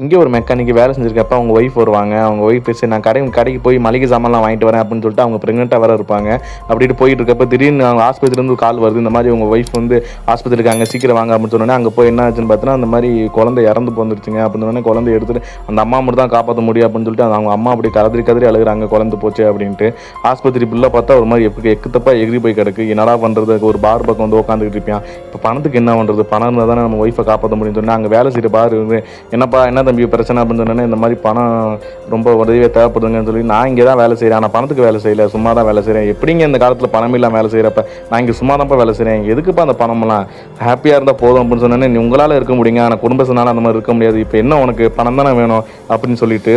இங்கே ஒரு மெக்கானிக் வேலை செஞ்சிருக்கப்ப அவங்க ஒய்ஃப் வருவாங்க. அவங்க ஒய்ஃப் சரி நான் கடைக்கு போய் மளிகை சாமான்லாம் வாங்கிட்டு வரேன் அப்படின்னு சொல்லிட்டு அவங்க ப்ரெக்னெண்ட்டாக வேற இருப்பாங்க. அப்படின்ட்டு போயிட்டு இருக்கப்ப திடீர்னு அவங்க ஆஸ்பத்திரியிலேருந்து கால் வருது. இந்த மாதிரி உங்கள் ஒய்ஃப் வந்து ஆஸ்பத்திரி இருக்காங்க, சீக்கிரம் வாங்க அப்படின்னு சொன்னோன்னே அங்கே போய் என்ன ஆச்சுன்னு பார்த்தீங்கன்னா, அந்த மாதிரி குழந்தை இறந்து போந்துருச்சுங்க அப்படின்னு சொன்னோன்னே குழந்தைய எடுத்துட்டு அந்த அம்மா மட்டும் தான் காப்பாற்ற முடியும் அப்படின்னு சொல்லிட்டு அவங்க அம்மா அப்படி கதறி கதறி அழுகுறாங்க, குழந்தை போச்சு அப்படின்ட்டு. ஆஸ்பத்திரி பில்லை பார்த்தா ஒரு மாதிரி எக்குத்தப்பா எகிரி போய் கிடக்கு. என்னடா பண்ணுறது, ஒரு பார் பக்கம் வந்து உட்காந்துக்கிட்டு இருப்பான். இப்போ பணத்துக்கு என்ன பண்ணுறது, பணம் இருந்தால் தானே நம்ம ஒய்ஃபை காப்பாற்ற முடியும்னு சொன்னால் அங்கே வேலை செய்கிற பார் இருந்து என்னப்பா என்ன தம்பி பிரச்சனை அப்படின்னு சொன்னோன்னே இந்த மாதிரி பணம் ரொம்ப உதவியாக தேவைப்படுதுங்கன்னு சொல்லி நான் இங்கே தான் வேலை செய்கிறேன், ஆனால் பணத்துக்கு வேலை செய்யலை, சும்மா தான் வேலை செய்கிறேன். எப்படிங்க இந்த காலத்தில் பணம் இல்லாமல் வேலை செய்கிறப்ப நான் இங்கே சும்மா தான்ப்பா வேலை செய்கிறேன், எதுக்குப்பா அந்த பணமெல்லாம், ஹாப்பியாக இருந்தால் போதும் அப்படின்னு சொன்னோன்னே நீ உங்களால் இருக்க முடியுங்க, ஆனால் குடும்பத்தினால அந்த மாதிரி இருக்க முடியாது, இப்போ என்ன உனக்கு பணம் தானே வேணும் அப்படின்னு சொல்லிட்டு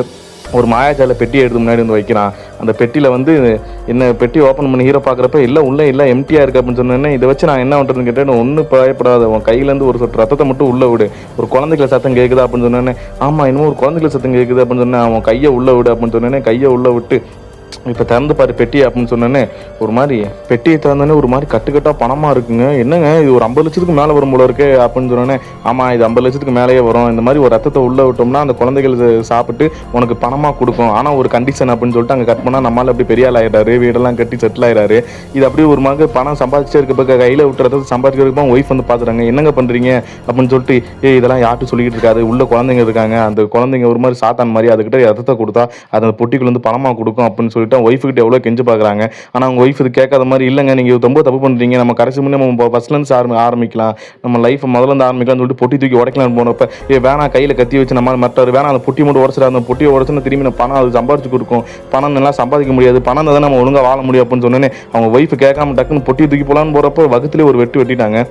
ஒரு மாயாஜால பெட்டியை எடுத்து முன்னாடி வந்து வைக்கிறான். அந்த பெட்டியில் வந்து என்ன பெட்டி ஓப்பன் பண்ணி ஹீரோ பார்க்குறப்ப இல்லை எம்டியாக இருக்குது அப்படின்னு சொன்னோன்னே இதை வச்சு நான் என்ன பண்ணுறதுன்னு கேட்டேன். ஒன்றும் பயப்படாத, உன் கையிலேருந்து ஒரு சொட்டு ரத்தத்தை மட்டும் உள்ளே விடு, ஒரு குழந்தைகளை சத்தம் கேட்குதா அப்படின்னு சொன்னோன்னே ஆமாம் இன்னும் ஒரு குழந்தைகளை சத்தம் கேட்குது அப்படின்னு சொன்னேன். அவன் கையை உள்ளே விடு அப்படின்னு சொன்னோன்னே கையை உள்ளே விட்டு இப்போ திறந்து பாரு பெட்டி அப்படின்னு சொன்னோன்னே ஒரு மாதிரி பெட்டியை திறந்தோன்னே ஒரு மாதிரி கட்டுக்கட்டாக பணமாக இருக்குங்க. என்னங்க இது ஒரு 50 லட்சத்துக்கு மேலே வரும் போல இருக்கு அப்படின்னு சொன்னோன்னே ஆமாம் இது 50 லட்சத்துக்கு மேலேயே வரும், இந்த மாதிரி ஒரு ரத்தத்தை உள்ளே விட்டோம்னா அந்த குழந்தைகள் சாப்பிட்டு உனக்கு பணமாக கொடுக்கும், ஆனால் ஒரு கண்டிஷன் அப்படின்னு சொல்லிட்டு அங்கே கட் பண்ணால் நம்மளால் அப்படி பெரிய ஆள் ஆகிடாரு, வீடெல்லாம் கட்டி செட்டில் ஆகிடாரு. இது அப்படியே ஒரு மாதிரி பணம் சம்பாதிச்சே இருக்க கையில் விட்டு ரத்தத்தை சம்பாதிக்கிறதுக்கு ஒய்ஃப் வந்து பார்த்துறாங்க. என்னங்க பண்ணுறீங்க அப்படின்னு சொல்லிட்டு இதெல்லாம் யார்ட்டு சொல்லிக்கிட்டு இருக்காது, உள்ள குழந்தைங்க இருக்காங்க, அந்த குழந்தைங்க ஒரு மாதிரி சாத்தான் மாதிரி அதுக்கிட்ட ரத்தத்தை கொடுத்தா அந்த பொட்டிக்குள்ள வந்து பணமாக கொடுக்கும் அப்படின்னு சொல்லிட்டு ஒய்ஃபுக்கிட்ட எவ்வளோ கெஞ்சு பார்க்குறாங்க. ஆனால் அவங்க ஒய்ஃப் இது கேட்காத மாதிரி இல்லைங்க நீங்கள் ரொம்ப தப்பு பண்ணுறீங்க, நம்ம கடைசி முன்னே நம்ம ஃபஸ்ட்லேருந்து ஆரம்பிக்கலாம், நம்ம லைஃப்பை முதல்ல ஆரம்பிக்கலாம்னு சொல்லிட்டு பொட்டி தூக்கி உடைக்கலான்னு போனப்ப வேணா கையில் கத்தி வச்சு நம்ம மற்ற வேணா அந்த பொட்டி மட்டும் உடச்சிடா, அந்த பொட்டியை உடச்சுன்னா திரும்பி பணம் அது சம்பாதிச்சு கொடுக்கும், பணம் நல்லா சம்பாதிக்க முடியாது, பணம் தான் நம்ம ஒழுங்காக வாழ முடியும் அப்படின்னு சொன்னேன்னு அவங்க ஒய்ஃபு கேட்காம டக்குன்னு பொட்டியை தூக்கி போகலான்னு போகிறப்போ வகுத்துலேயே ஒரு வெட்டிட்டாங்க.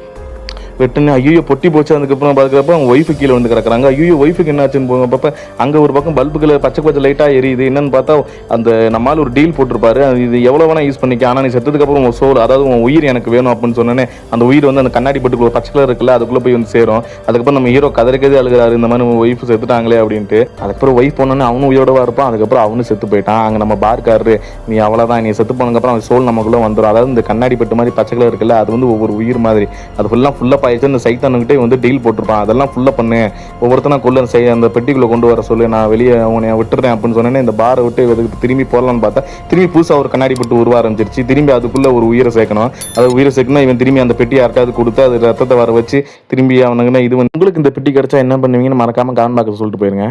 வெட்டுன்னு ஐயோ பொட்டி போச்சு. அதுக்கப்புறம் பார்க்குறப்ப அவங்க ஒய்ஃபு கீழே வந்து கிடக்குறாங்க. ஐயோ ஒய்ஃபுக்கு என்னாச்சுன்னு போகிறப்ப அங்கே ஒரு பக்கம் பல்புகளை பச்சை லைட்டாக எரியுது. என்னன்னு பார்த்தா அந்த நம்மளால் ஒரு டீல் போட்டிருப்பாரு, இது எவ்வளோ வேணால் யூஸ் பண்ணிக்க, ஆனால் நீ செத்ததுக்கப்புறம் உன் சோல் அதாவது உன் உயிர் எனக்கு வேணும் அப்படின்னு சொன்னோன்னே அந்த உயிர் வந்து அந்த கண்ணாடி பட்டுக்குள்ள பச்சை கலர் இருக்குல்ல அதுக்குள்ளே போய் வந்து சேரும். அதுக்கப்புறம் நம்ம ஹீரோ கதறி அழுகிறாரு, இந்த மாதிரி ஒய்ஃபு செத்துட்டாங்களே அப்படின்ட்டு. அதுக்கப்புறம் ஒய்ஃப் போனோன்னே அவனும் உயிரோடவா இருப்பான். அதுக்கப்புறம் அவனும் செத்து போயிட்டான். அங்கே நம்ம பார்க்காரு நீ அவ்வளோதான், நீ செத்து போனதுக்கப்புறம் அவன் சோல் நமக்குள்ளே வந்துடும். அதாவது இந்த கண்ணாடி பட்டு மாதிரி பச்சை கலர் இருக்குல்ல அது வந்து ஒவ்வொரு உயிர் மாதிரி அது ஃபுல்லாக பாயிடுச்சு. இந்த சைத்தானுக்கு வந்து டீல் போட்டிருப்பான், அதெல்லாம் ஃபுல்லா பண்ணு, ஒவ்வொருத்தனா கொள்ள அந்த பெட்டிக்குள்ள கொண்டு வர சொல்லு, நான் வெளியே உன்னை விட்டுறேன் அப்படின்னு சொன்னேன். இந்த பாரை விட்டு திரும்பி போடலான்னு பார்த்தா திரும்பி புதுசாக ஒரு கண்ணாடி பட்டு உருவ ஆரம்பிச்சிருச்சு. திரும்பி அதுக்குள்ள ஒரு உயிரை சேர்க்கணும். அது உயிரை சேர்க்கணும். இவன் திரும்பி அந்த பெட்டி யார்ட்டாவது கொடுத்து அது ரத்தத்தை வர வச்சு திரும்பி அவனுங்கன்னா இது உங்களுக்கு இந்த பெட்டி கிடைச்சா என்ன பண்ணுவீங்கன்னு மறக்காம கமெண்ட் பாக்ஸ்ல சொல்லிட்டு போயிருங்க.